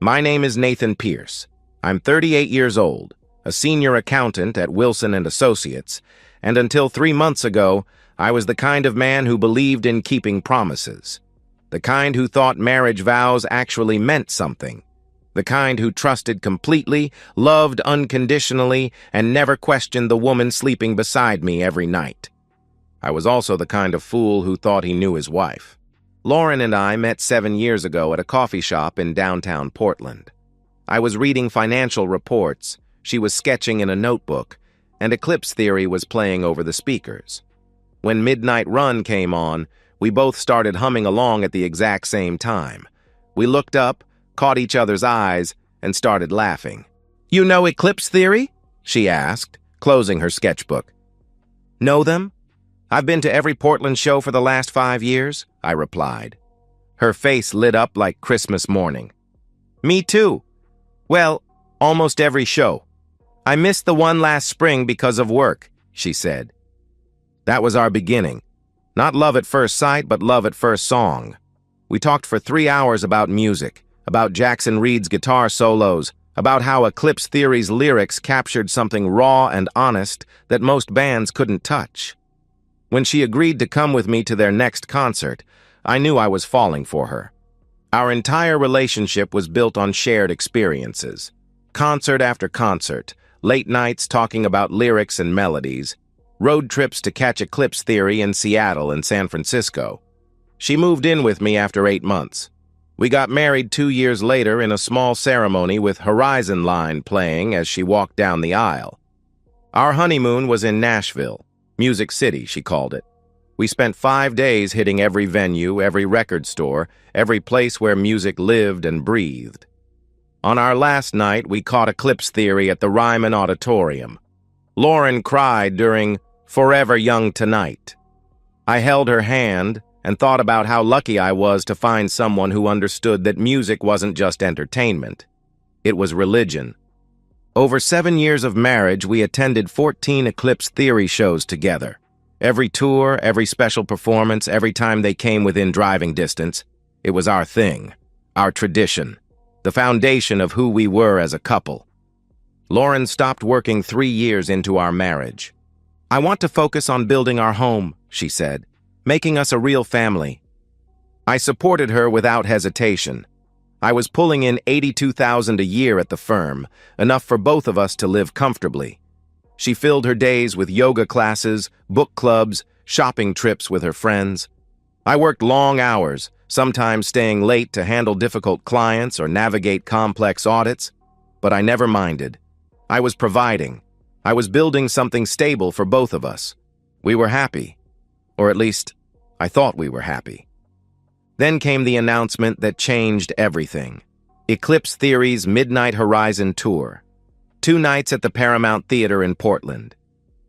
My name is Nathan Pierce. I'm 38 years old, a senior accountant at Wilson & Associates, and until 3 months ago, I was the kind of man who believed in keeping promises. The kind who thought marriage vows actually meant something. The kind who trusted completely, loved unconditionally, and never questioned the woman sleeping beside me every night. I was also the kind of fool who thought he knew his wife. Lauren and I met 7 years ago at a coffee shop in downtown Portland. I was reading financial reports, she was sketching in a notebook, and Eclipse Theory was playing over the speakers. When Midnight Run came on, we both started humming along at the exact same time. We looked up, caught each other's eyes, and started laughing. "You know Eclipse Theory?" she asked, closing her sketchbook. "Know them? I've been to every Portland show for the last 5 years," I replied. Her face lit up like Christmas morning. "Me too. Well, almost every show. I missed the one last spring because of work," she said. That was our beginning. Not love at first sight, but love at first song. We talked for 3 hours about music, about Jackson Reed's guitar solos, about how Eclipse Theory's lyrics captured something raw and honest that most bands couldn't touch. When she agreed to come with me to their next concert, I knew I was falling for her. Our entire relationship was built on shared experiences. Concert after concert, late nights talking about lyrics and melodies, road trips to catch Eclipse Theory in Seattle and San Francisco. She moved in with me after 8 months. We got married 2 years later in a small ceremony with Horizon Line playing as she walked down the aisle. Our honeymoon was in Nashville. Music City, she called it. We spent 5 days hitting every venue, every record store, every place where music lived and breathed. On our last night, we caught Eclipse Theory at the Ryman Auditorium. Lauren cried during Forever Young Tonight. I held her hand and thought about how lucky I was to find someone who understood that music wasn't just entertainment. It was religion. Over 7 years of marriage, we attended 14 Eclipse Theory shows together. Every tour, every special performance, every time they came within driving distance, it was our thing, our tradition, the foundation of who we were as a couple. Lauren stopped working 3 years into our marriage. "I want to focus on building our home," she said, "making us a real family." I supported her without hesitation. I was pulling in $82,000 a year at the firm, enough for both of us to live comfortably. She filled her days with yoga classes, book clubs, shopping trips with her friends. I worked long hours, sometimes staying late to handle difficult clients or navigate complex audits, but I never minded. I was providing. I was building something stable for both of us. We were happy, or at least, I thought we were happy. Then came the announcement that changed everything. Eclipse Theory's Midnight Horizon Tour. 2 nights at the Paramount Theater in Portland.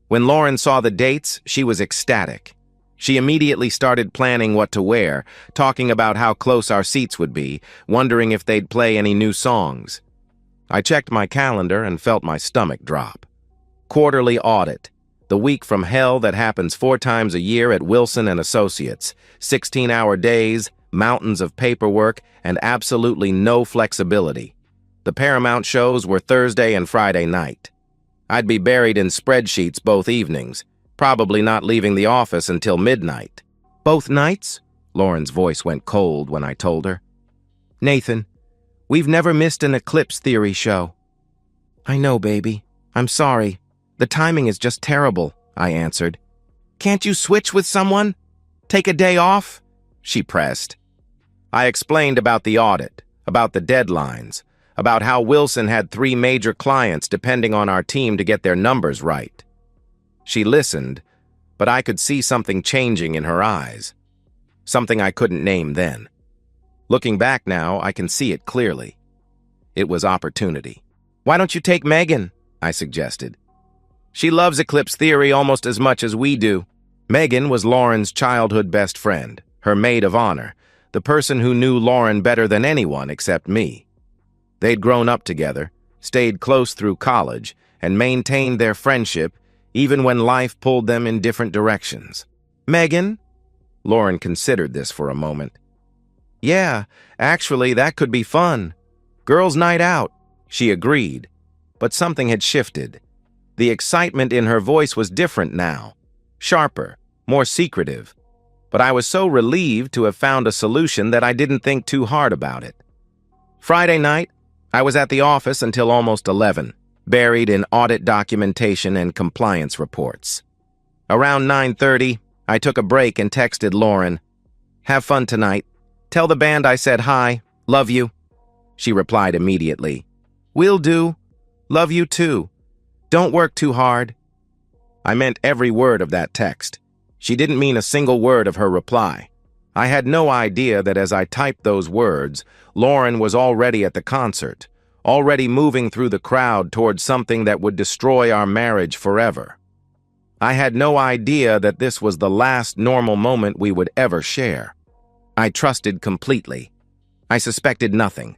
When Lauren saw the dates, she was ecstatic. She immediately started planning what to wear, talking about how close our seats would be, wondering if they'd play any new songs. I checked my calendar and felt my stomach drop. Quarterly audit. The week from hell that happens 4 times a year at Wilson & Associates. 16-hour days, mountains of paperwork, and absolutely no flexibility. The Paramount shows were Thursday and Friday night. I'd be buried in spreadsheets both evenings, probably not leaving the office until midnight. "Both nights?" Lauren's voice went cold when I told her. "Nathan, we've never missed an Eclipse Theory show." "I know, baby. I'm sorry. The timing is just terrible," I answered. "Can't you switch with someone? Take a day off?" she pressed. I explained about the audit, about the deadlines, about how Wilson had 3 major clients depending on our team to get their numbers right. She listened, but I could see something changing in her eyes. Something I couldn't name then. Looking back now, I can see it clearly. It was opportunity. "Why don't you take Megan?" I suggested. "She loves Eclipse Theory almost as much as we do." Megan was Lauren's childhood best friend, her maid of honor, the person who knew Lauren better than anyone except me. They'd grown up together, stayed close through college, and maintained their friendship even when life pulled them in different directions. "Megan?" Lauren considered this for a moment. "Yeah, actually, that could be fun." Girls' night out, she agreed, but something had shifted. The excitement in her voice was different now, sharper, more secretive. But I was so relieved to have found a solution that I didn't think too hard about it. Friday night, I was at the office until almost 11, buried in audit documentation and compliance reports. Around 9:30, I took a break and texted Lauren, "Have fun tonight. Tell the band I said hi. Love you." She replied immediately, "Will do. Love you too. Don't work too hard." I meant every word of that text. She didn't mean a single word of her reply. I had no idea that as I typed those words, Lauren was already at the concert, already moving through the crowd towards something that would destroy our marriage forever. I had no idea that this was the last normal moment we would ever share. I trusted completely. I suspected nothing.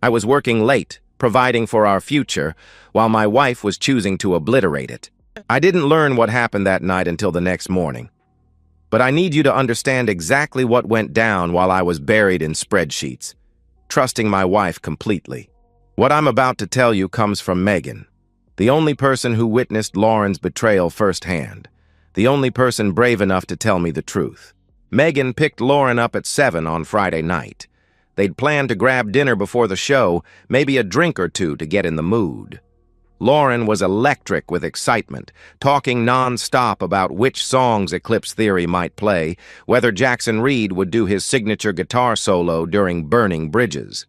I was working late, providing for our future, while my wife was choosing to obliterate it. I didn't learn what happened that night until the next morning. But I need you to understand exactly what went down while I was buried in spreadsheets, trusting my wife completely. What I'm about to tell you comes from Megan, the only person who witnessed Lauren's betrayal firsthand, the only person brave enough to tell me the truth. Megan picked Lauren up at 7 on Friday night. They'd planned to grab dinner before the show, maybe a drink or two to get in the mood. Lauren was electric with excitement, talking non-stop about which songs Eclipse Theory might play, whether Jackson Reed would do his signature guitar solo during Burning Bridges.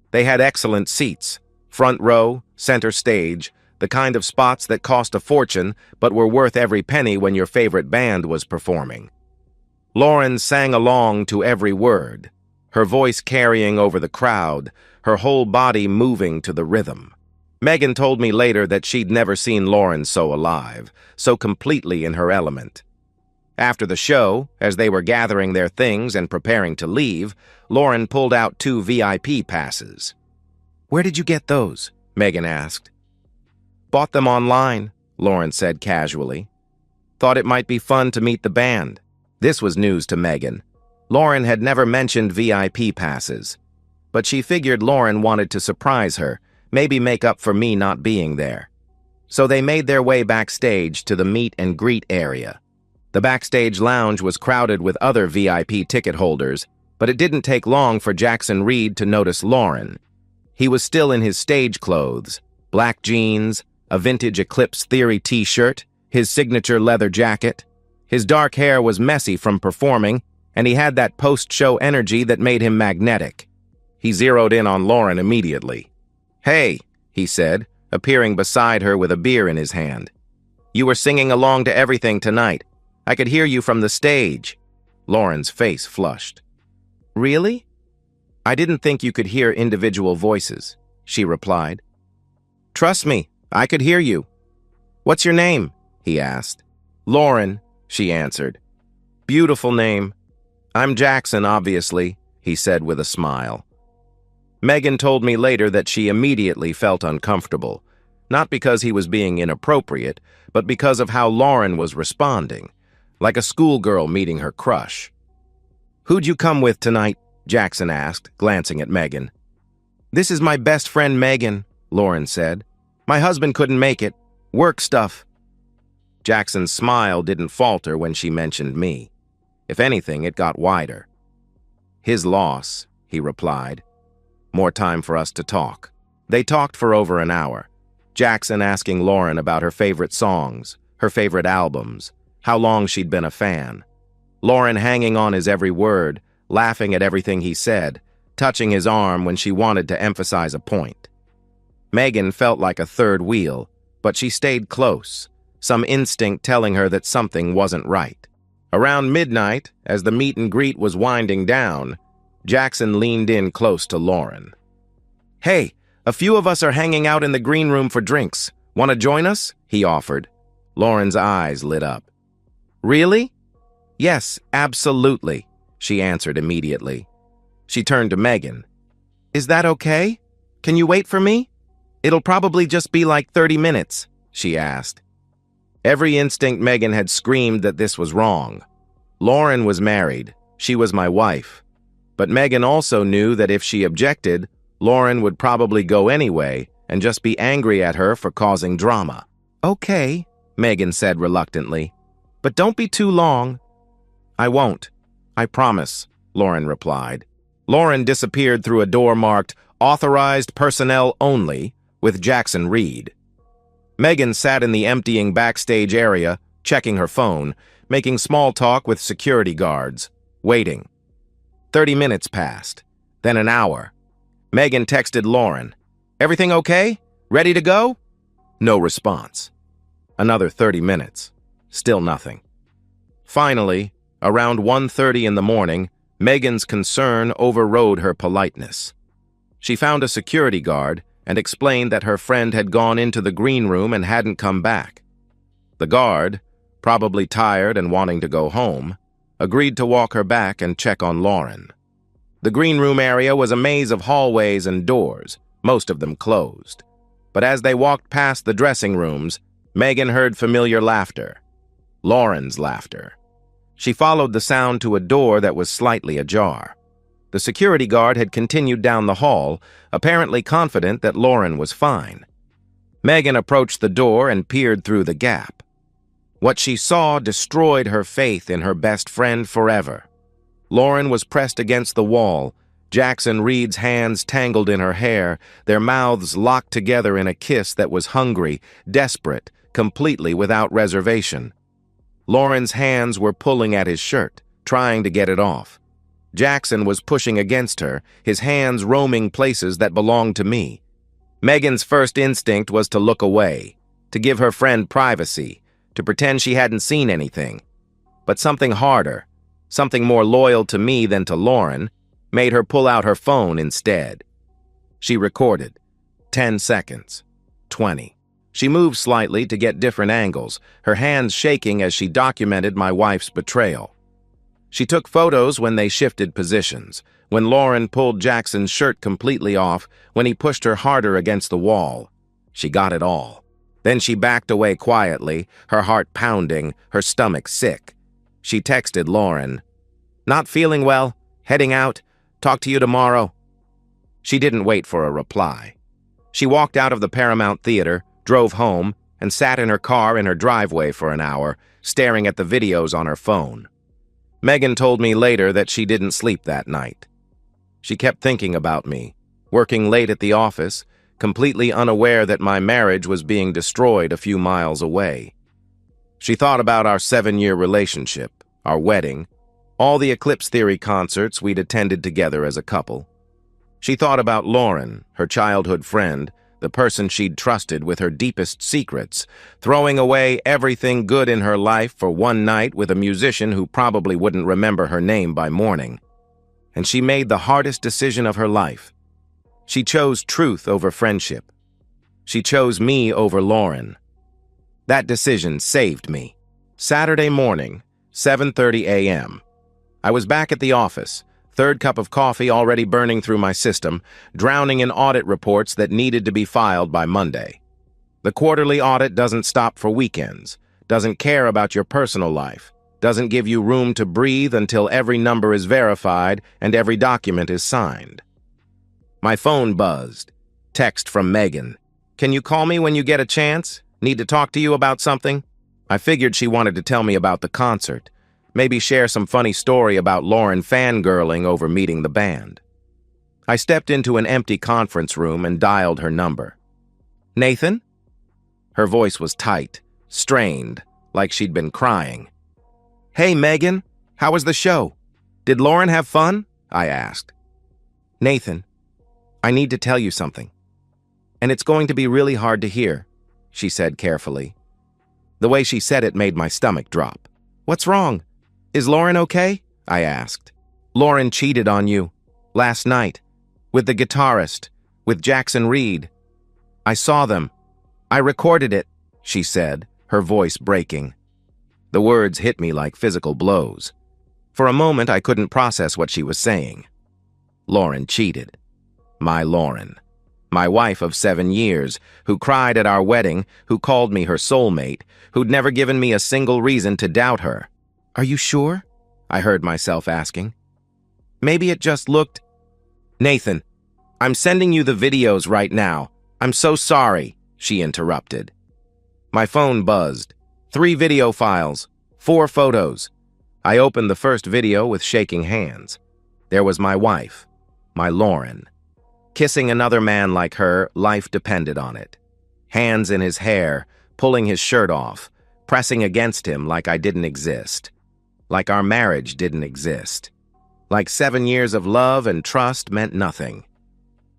They had excellent seats, front row, center stage, the kind of spots that cost a fortune but were worth every penny when your favorite band was performing. Lauren sang along to every word, her voice carrying over the crowd, her whole body moving to the rhythm. Megan told me later that she'd never seen Lauren so alive, so completely in her element. After the show, as they were gathering their things and preparing to leave, Lauren pulled out 2 VIP passes. "Where did you get those?" Megan asked. "Bought them online," Lauren said casually. "Thought it might be fun to meet the band." This was news to Megan. Lauren had never mentioned VIP passes, but she figured Lauren wanted to surprise her, maybe make up for me not being there. So they made their way backstage to the meet and greet area. The backstage lounge was crowded with other VIP ticket holders, but it didn't take long for Jackson Reed to notice Lauren. He was still in his stage clothes, black jeans, a vintage Eclipse Theory t-shirt, his signature leather jacket. His dark hair was messy from performing, and he had that post-show energy that made him magnetic. He zeroed in on Lauren immediately. "Hey," he said, appearing beside her with a beer in his hand. "You were singing along to everything tonight. I could hear you from the stage." Lauren's face flushed. "Really? I didn't think you could hear individual voices," she replied. "Trust me, I could hear you." "What's your name?" he asked. "Lauren," she answered. "Beautiful name." "I'm Jackson, obviously," he said with a smile. Megan told me later that she immediately felt uncomfortable, not because he was being inappropriate, but because of how Lauren was responding, like a schoolgirl meeting her crush. "Who'd you come with tonight?" Jackson asked, glancing at Megan. "This is my best friend Megan," Lauren said. "My husband couldn't make it. Work stuff." Jackson's smile didn't falter when she mentioned me. If anything, it got wider. "His loss," he replied. "More time for us to talk." They talked for over an hour, Jackson asking Lauren about her favorite songs, her favorite albums, how long she'd been a fan. Lauren hanging on his every word, laughing at everything he said, touching his arm when she wanted to emphasize a point. Megan felt like a third wheel, but she stayed close, some instinct telling her that something wasn't right. Around midnight, as the meet and greet was winding down, Jackson leaned in close to Lauren. "Hey, a few of us are hanging out in the green room for drinks. Want to join us?" he offered. Lauren's eyes lit up. "Really?" "Yes, absolutely," she answered immediately. She turned to Megan. "Is that okay? Can you wait for me? It'll probably just be like 30 minutes, she asked. Every instinct Megan had screamed that this was wrong. Lauren was married. She was my wife. But Megan also knew that if she objected, Lauren would probably go anyway and just be angry at her for causing drama. "Okay," Megan said reluctantly, "but don't be too long." "I won't. I promise," Lauren replied. Lauren disappeared through a door marked "Authorized Personnel Only" with Jackson Reed. Megan sat in the emptying backstage area, checking her phone, making small talk with security guards, waiting. 30 minutes passed, then an hour. Megan texted Lauren, "Everything okay? Ready to go?" No response. Another 30 minutes. Still nothing. Finally, around 1:30 in the morning, Megan's concern overrode her politeness. She found a security guard and explained that her friend had gone into the green room and hadn't come back. The guard, probably tired and wanting to go home, agreed to walk her back and check on Lauren. The green room area was a maze of hallways and doors, most of them closed. But as they walked past the dressing rooms, Megan heard familiar laughter. Lauren's laughter. She followed the sound to a door that was slightly ajar. The security guard had continued down the hall, apparently confident that Lauren was fine. Megan approached the door and peered through the gap. What she saw destroyed her faith in her best friend forever. Lauren was pressed against the wall, Jackson Reed's hands tangled in her hair, their mouths locked together in a kiss that was hungry, desperate, completely without reservation. Lauren's hands were pulling at his shirt, trying to get it off. Jackson was pushing against her, his hands roaming places that belonged to me. Megan's first instinct was to look away, to give her friend privacy, to pretend she hadn't seen anything. But something harder, something more loyal to me than to Lauren, made her pull out her phone instead. She recorded. 10 seconds. 20. She moved slightly to get different angles, her hands shaking as she documented my wife's betrayal. She took photos when they shifted positions, when Lauren pulled Jackson's shirt completely off, when he pushed her harder against the wall. She got it all. Then she backed away quietly, her heart pounding, her stomach sick. She texted Lauren, "Not feeling well, heading out, talk to you tomorrow." She didn't wait for a reply. She walked out of the Paramount Theater, drove home, and sat in her car in her driveway for an hour, staring at the videos on her phone. Megan told me later that she didn't sleep that night. She kept thinking about me, working late at the office, completely unaware that my marriage was being destroyed a few miles away. She thought about our 7-year relationship, our wedding, all the Eclipse Theory concerts we'd attended together as a couple. She thought about Lauren, her childhood friend, the person she'd trusted with her deepest secrets, throwing away everything good in her life for one night with a musician who probably wouldn't remember her name by morning. And she made the hardest decision of her life. She chose truth over friendship. She chose me over Lauren. That decision saved me. Saturday morning, 7:30 a.m. I was back at the office, third cup of coffee already burning through my system, drowning in audit reports that needed to be filed by Monday. The quarterly audit doesn't stop for weekends, doesn't care about your personal life, doesn't give you room to breathe until every number is verified and every document is signed. My phone buzzed. Text from Megan. "Can you call me when you get a chance? Need to talk to you about something?" I figured she wanted to tell me about the concert. Maybe share some funny story about Lauren fangirling over meeting the band. I stepped into an empty conference room and dialed her number. "Nathan?" Her voice was tight, strained, like she'd been crying. "Hey, Megan, how was the show? Did Lauren have fun?" I asked. "Nathan, I need to tell you something. And it's going to be really hard to hear," she said carefully. The way she said it made my stomach drop. "What's wrong? Is Lauren okay?" I asked. "Lauren cheated on you. Last night. With the guitarist. With Jackson Reed. I saw them. I recorded it," she said, her voice breaking. The words hit me like physical blows. For a moment, I couldn't process what she was saying. Lauren cheated. My Lauren. My wife of 7 years, who cried at our wedding, who called me her soulmate, who'd never given me a single reason to doubt her. "Are you sure?" I heard myself asking. "Maybe it just looked—" "Nathan, I'm sending you the videos right now. I'm so sorry, she interrupted. My phone buzzed. 3 video files, 4 photos. I opened the first video with shaking hands. There was my wife, my Lauren. Kissing another man like her, life depended on it. Hands in his hair, pulling his shirt off, pressing against him like I didn't exist. Like our marriage didn't exist. Like 7 years of love and trust meant nothing.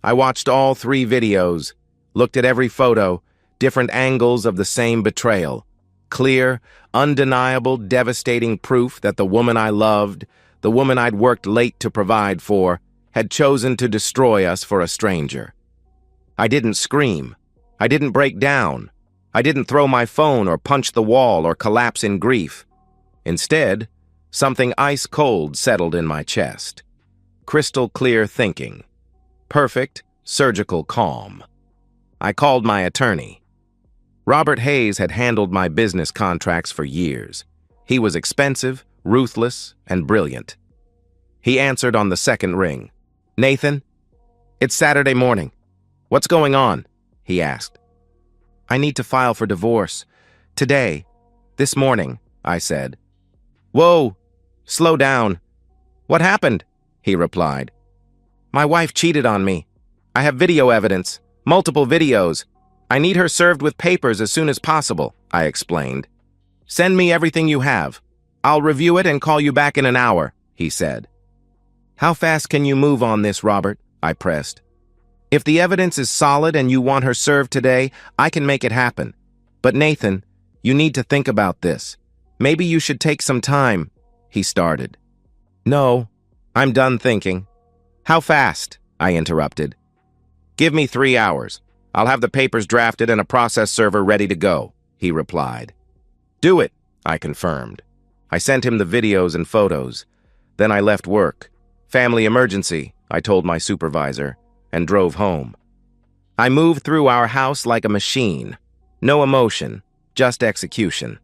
I watched all 3 videos, looked at every photo, different angles of the same betrayal. Clear, undeniable, devastating proof that the woman I loved, the woman I'd worked late to provide for, had chosen to destroy us for a stranger. I didn't scream. I didn't break down. I didn't throw my phone or punch the wall or collapse in grief. Instead, something ice cold settled in my chest. Crystal clear thinking. Perfect, surgical calm. I called my attorney. Robert Hayes had handled my business contracts for years. He was expensive, ruthless, and brilliant. He answered on the second ring. "Nathan, it's Saturday morning. What's going on?" he asked. "I need to file for divorce. Today. This morning," I said. "Whoa, slow down. What happened?" he replied. "My wife cheated on me. I have video evidence, multiple videos. I need her served with papers as soon as possible," I explained. "Send me everything you have. I'll review it and call you back in an hour," he said. "How fast can you move on this, Robert?" I pressed. "If the evidence is solid and you want her served today, I can make it happen. But Nathan, you need to think about this. Maybe you should take some time," he started. "No, I'm done thinking." "How fast?" I interrupted. "Give me 3 hours. I'll have the papers drafted and a process server ready to go," he replied. "Do it," I confirmed. I sent him the videos and photos. Then I left work. "Family emergency," I told my supervisor, and drove home. I moved through our house like a machine. No emotion, just execution.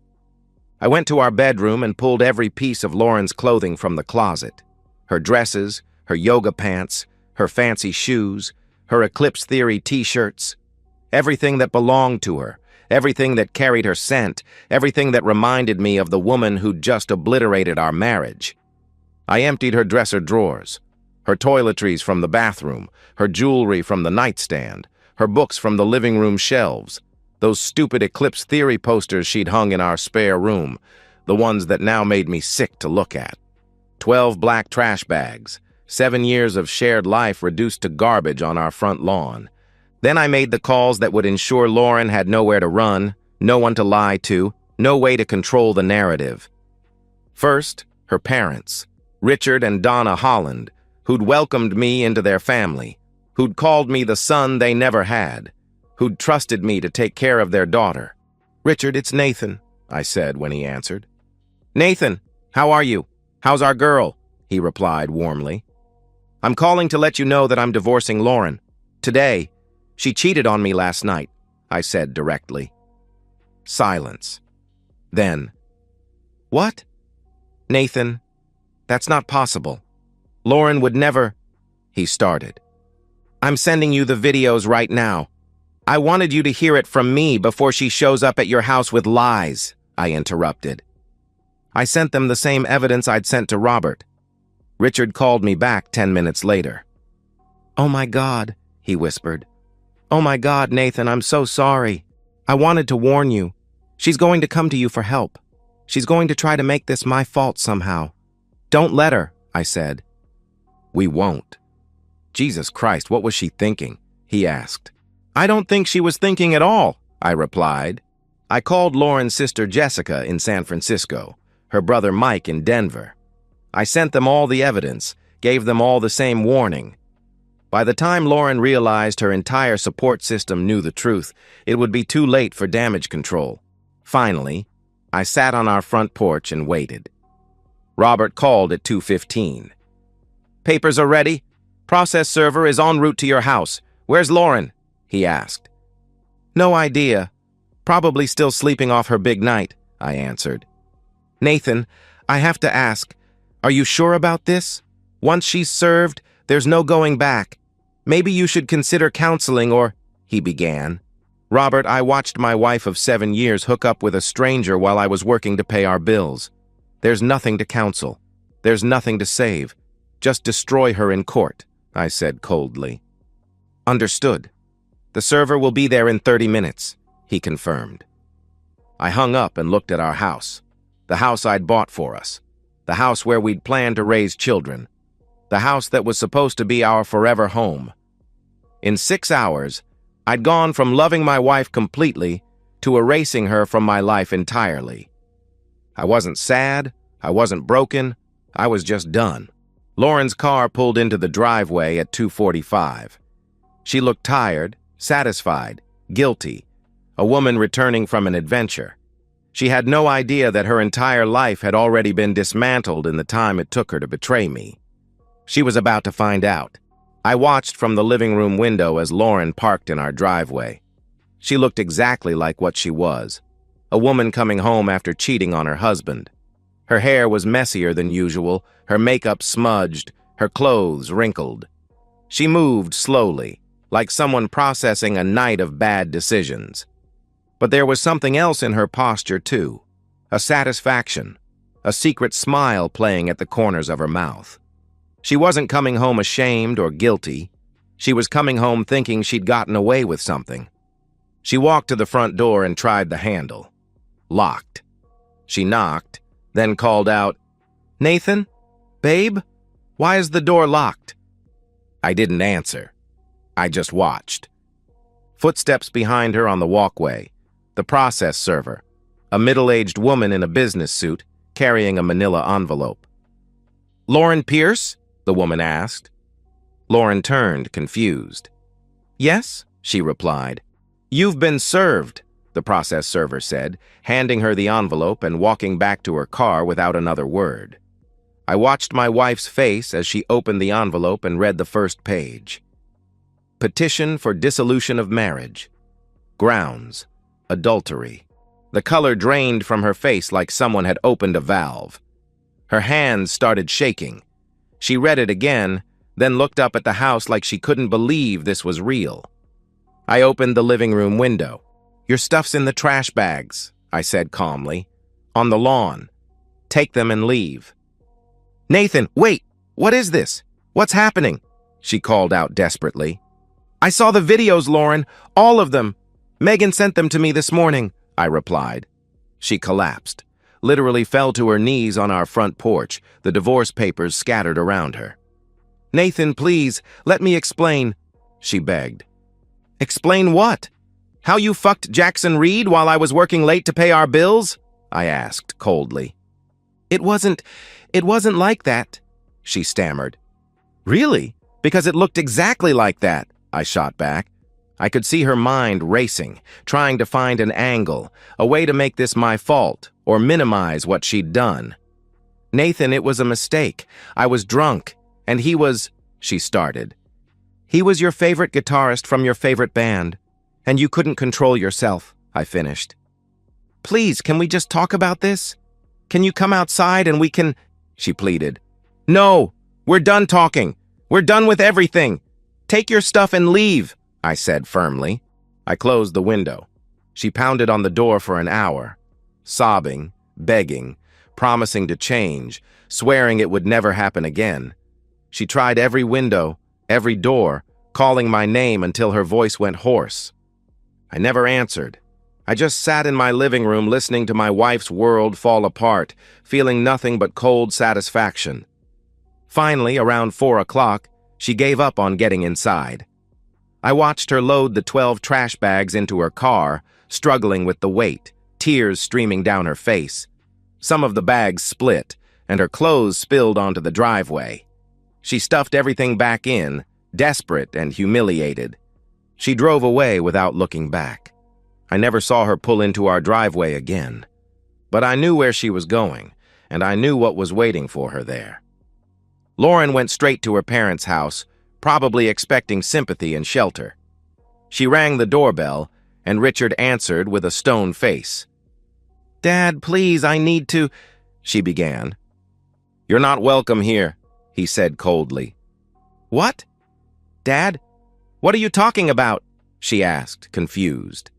I went to our bedroom and pulled every piece of Lauren's clothing from the closet. Her dresses, her yoga pants, her fancy shoes, her Eclipse Theory t-shirts. Everything that belonged to her, everything that carried her scent, everything that reminded me of the woman who'd just obliterated our marriage. I emptied her dresser drawers, her toiletries from the bathroom, her jewelry from the nightstand, her books from the living room shelves, those stupid Eclipse Theory posters she'd hung in our spare room, the ones that now made me sick to look at. 12 black trash bags, 7 years of shared life reduced to garbage on our front lawn. Then I made the calls that would ensure Lauren had nowhere to run, no one to lie to, no way to control the narrative. First, her parents, Richard and Donna Holland, who'd welcomed me into their family, who'd called me the son they never had, who'd trusted me to take care of their daughter. "Richard, it's Nathan," I said when he answered. "Nathan, how are you? How's our girl?" he replied warmly. "I'm calling to let you know that I'm divorcing Lauren. Today. She cheated on me last night," I said directly. Silence. Then, "What?" "Nathan, that's not possible. Lauren would never," he started. "I'm sending you the videos right now. I wanted you to hear it from me before she shows up at your house with lies," I interrupted. I sent them the same evidence I'd sent to Robert. Richard called me back 10 minutes later. "Oh my God," he whispered. "Oh my God, Nathan, I'm so sorry. I wanted to warn you. She's going to come to you for help. She's going to try to make this my fault somehow. Don't let her," I said. "We won't." "Jesus Christ, what was she thinking?" he asked. "I don't think she was thinking at all," I replied. I called Lauren's sister Jessica in San Francisco, her brother Mike in Denver. I sent them all the evidence, gave them all the same warning. By the time Lauren realized her entire support system knew the truth, it would be too late for damage control. Finally, I sat on our front porch and waited. Robert called at 2:15. "Papers are ready. Process server is en route to your house. Where's Lauren?" he asked. "No idea. Probably still sleeping off her big night," I answered. "Nathan, I have to ask, are you sure about this? Once she's served, there's no going back." Maybe you should consider counseling or—" he began. "Robert, I watched my wife of 7 years hook up with a stranger while I was working to pay our bills. There's nothing to counsel. There's nothing to save. Just destroy her in court," I said coldly. "Understood. The server will be there in 30 minutes, he confirmed. I hung up and looked at our house. The house I'd bought for us. The house where we'd planned to raise children. The house that was supposed to be our forever home. In 6 hours, I'd gone from loving my wife completely to erasing her from my life entirely. I wasn't sad, I wasn't broken, I was just done. Lauren's car pulled into the driveway at 2:45. She looked tired, satisfied, guilty, a woman returning from an adventure. She had no idea that her entire life had already been dismantled in the time it took her to betray me. She was about to find out. I watched from the living room window as Lauren parked in our driveway. She looked exactly like what she was, a woman coming home after cheating on her husband. Her hair was messier than usual, her makeup smudged, her clothes wrinkled. She moved slowly, like someone processing a night of bad decisions. But there was something else in her posture, too. A satisfaction, a secret smile playing at the corners of her mouth. She wasn't coming home ashamed or guilty. She was coming home thinking she'd gotten away with something. She walked to the front door and tried the handle. Locked. She knocked, then called out, "Nathan? Babe? Why is the door locked?" I didn't answer. I just watched. Footsteps behind her on the walkway. The process server, a middle-aged woman in a business suit, carrying a manila envelope. "Lauren Pierce?" the woman asked. Lauren turned, confused. "Yes," she replied. "You've been served," the process server said, handing her the envelope and walking back to her car without another word. I watched my wife's face as she opened the envelope and read the first page. Petition for dissolution of marriage. Grounds. Adultery. The color drained from her face like someone had opened a valve. Her hands started shaking. She read it again, then looked up at the house like she couldn't believe this was real. I opened the living room window. "Your stuff's in the trash bags," I said calmly. "On the lawn. Take them and leave." "Nathan, wait! What is this? What's happening?" she called out desperately. "I saw the videos, Lauren. All of them. Megan sent them to me this morning," I replied. She collapsed, literally fell to her knees on our front porch, the divorce papers scattered around her. "Nathan, please, let me explain," she begged. "Explain what? How you fucked Jackson Reed while I was working late to pay our bills?" I asked coldly. It wasn't like that," she stammered. "Really? Because it looked exactly like that," I shot back. I could see her mind racing, trying to find an angle, a way to make this my fault or minimize what she'd done. "Nathan, it was a mistake. I was drunk, and he was—" she started. "He was your favorite guitarist from your favorite band, and you couldn't control yourself," I finished. "Please, can we just talk about this? Can you come outside and we can—" she pleaded. "No, we're done talking. We're done with everything. Take your stuff and leave," I said firmly. I closed the window. She pounded on the door for an hour, sobbing, begging, promising to change, swearing it would never happen again. She tried every window, every door, calling my name until her voice went hoarse. I never answered. I just sat in my living room listening to my wife's world fall apart, feeling nothing but cold satisfaction. Finally, around 4 o'clock, she gave up on getting inside. I watched her load the 12 trash bags into her car, struggling with the weight, tears streaming down her face. Some of the bags split, and her clothes spilled onto the driveway. She stuffed everything back in, desperate and humiliated. She drove away without looking back. I never saw her pull into our driveway again. But I knew where she was going, and I knew what was waiting for her there. Lauren went straight to her parents' house, probably expecting sympathy and shelter. She rang the doorbell, and Richard answered with a stone face. "Dad, please, I need to—" she began. "You're not welcome here," he said coldly. "What? Dad, What are you talking about? She asked, confused.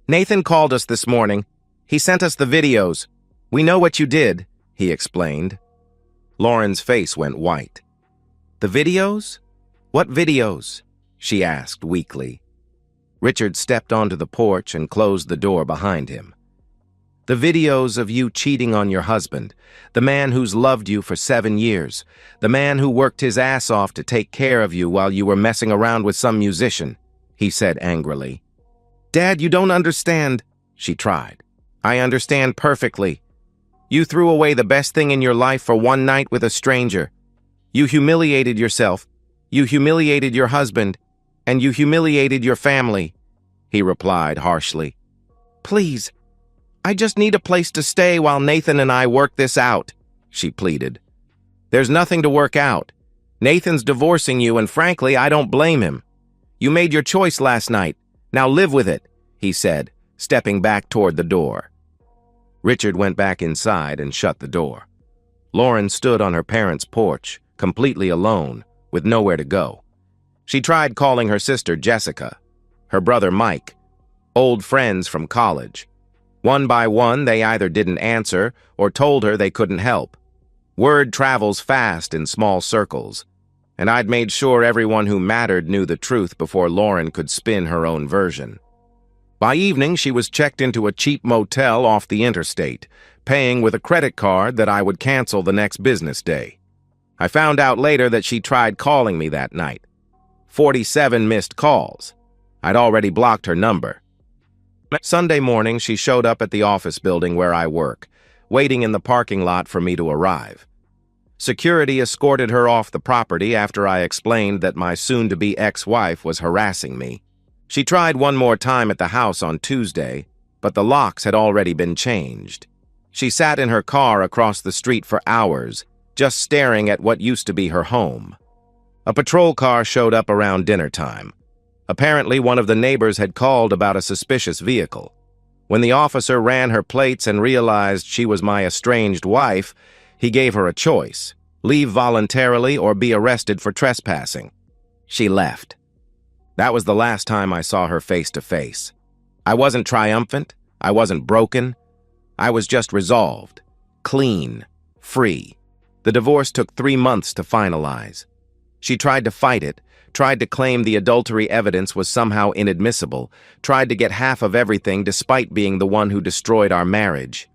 Nathan called us this morning. He sent us the videos. We know what you did, he explained. Lauren's face went white. The videos? What videos? She asked weakly. Richard stepped onto the porch and closed the door behind him. The videos of you cheating on your husband, the man who's loved you for 7 years, the man who worked his ass off to take care of you while you were messing around with some musician, he said angrily. Dad, you don't understand, she tried. I understand perfectly. You threw away the best thing in your life for one night with a stranger. You humiliated yourself, you humiliated your husband, and you humiliated your family, he replied harshly. Please, I just need a place to stay while Nathan and I work this out, she pleaded. There's nothing to work out. Nathan's divorcing you, and frankly, I don't blame him. You made your choice last night. Now live with it, he said, stepping back toward the door. Richard went back inside and shut the door. Lauren stood on her parents' porch, completely alone, with nowhere to go. She tried calling her sister Jessica, her brother Mike, old friends from college. One by one, they either didn't answer or told her they couldn't help. Word travels fast in small circles, and I'd made sure everyone who mattered knew the truth before Lauren could spin her own version. By evening, she was checked into a cheap motel off the interstate, paying with a credit card that I would cancel the next business day. I found out later that she tried calling me that night. 47 missed calls. I'd already blocked her number. Sunday morning, she showed up at the office building where I work, waiting in the parking lot for me to arrive. Security escorted her off the property after I explained that my soon-to-be ex-wife was harassing me. She tried one more time at the house on Tuesday, but the locks had already been changed. She sat in her car across the street for hours, just staring at what used to be her home. A patrol car showed up around dinner time. Apparently, one of the neighbors had called about a suspicious vehicle. When the officer ran her plates and realized she was my estranged wife, he gave her a choice: leave voluntarily or be arrested for trespassing. She left. That was the last time I saw her face to face. I wasn't triumphant. I wasn't broken. I was just resolved, clean, free. The divorce took 3 months to finalize. She tried to fight it, tried to claim the adultery evidence was somehow inadmissible, tried to get half of everything despite being the one who destroyed our marriage.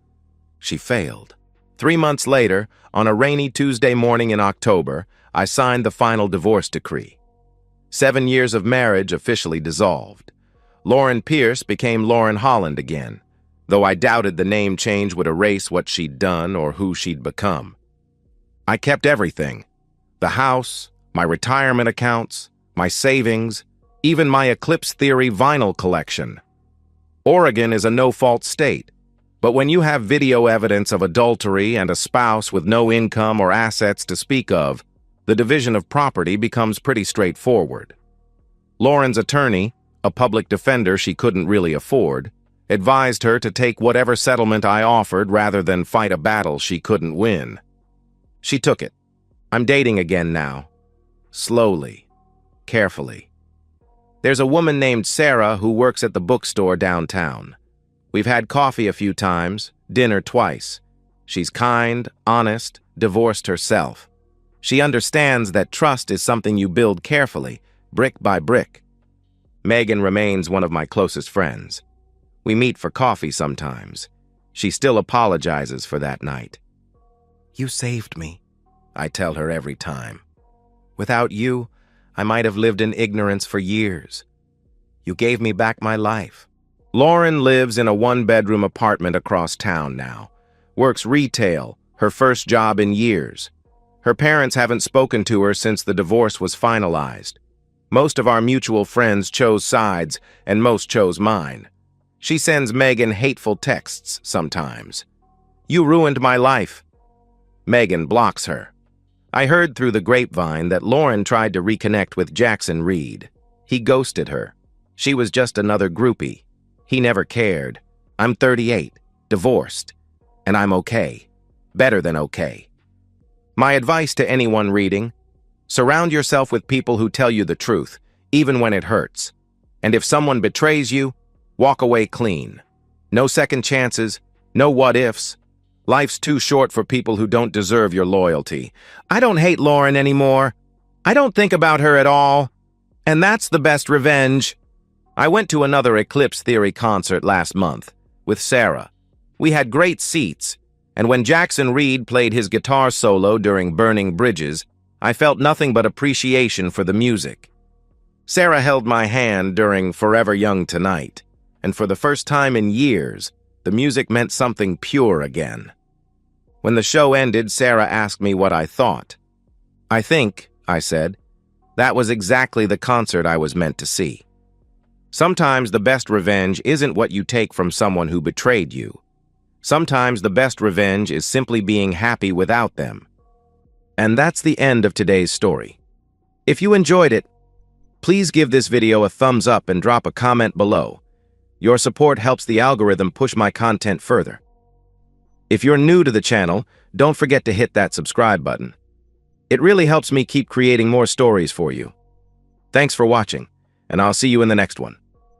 She failed. 3 months later, on a rainy Tuesday morning in October, I signed the final divorce decree. 7 years of marriage officially dissolved. Lauren Pierce became Lauren Holland again, though I doubted the name change would erase what she'd done or who she'd become. I kept everything: the house, my retirement accounts, my savings, even my Eclipse Theory vinyl collection. Oregon is a no-fault state, but when you have video evidence of adultery and a spouse with no income or assets to speak of, the division of property becomes pretty straightforward. Lauren's attorney, a public defender she couldn't really afford, advised her to take whatever settlement I offered rather than fight a battle she couldn't win. She took it. I'm dating again now. Slowly. Carefully. There's a woman named Sarah who works at the bookstore downtown. We've had coffee a few times, dinner twice. She's kind, honest, divorced herself. She understands that trust is something you build carefully, brick by brick. Megan remains one of my closest friends. We meet for coffee sometimes. She still apologizes for that night. You saved me, I tell her every time. Without you, I might have lived in ignorance for years. You gave me back my life. Lauren lives in a 1-bedroom apartment across town now. Works retail, her first job in years. Her parents haven't spoken to her since the divorce was finalized. Most of our mutual friends chose sides, and most chose mine. She sends Megan hateful texts sometimes. You ruined my life. Megan blocks her. I heard through the grapevine that Lauren tried to reconnect with Jackson Reed. He ghosted her. She was just another groupie. He never cared. I'm 38, divorced, and I'm okay. Better than okay. My advice to anyone reading: surround yourself with people who tell you the truth, even when it hurts. And if someone betrays you, walk away clean. No second chances, no what-ifs. Life's too short for people who don't deserve your loyalty. I don't hate Lauren anymore. I don't think about her at all. And that's the best revenge. I went to another Eclipse Theory concert last month with Sarah. We had great seats, and when Jackson Reed played his guitar solo during Burning Bridges, I felt nothing but appreciation for the music. Sarah held my hand during Forever Young Tonight, and for the first time in years, the music meant something pure again. When the show ended, Sarah asked me what I thought. I think, I said, that was exactly the concert I was meant to see. Sometimes the best revenge isn't what you take from someone who betrayed you. Sometimes the best revenge is simply being happy without them. And that's the end of today's story. If you enjoyed it, please give this video a thumbs up and drop a comment below. Your support helps the algorithm push my content further. If you're new to the channel, don't forget to hit that subscribe button. It really helps me keep creating more stories for you. Thanks for watching, and I'll see you in the next one.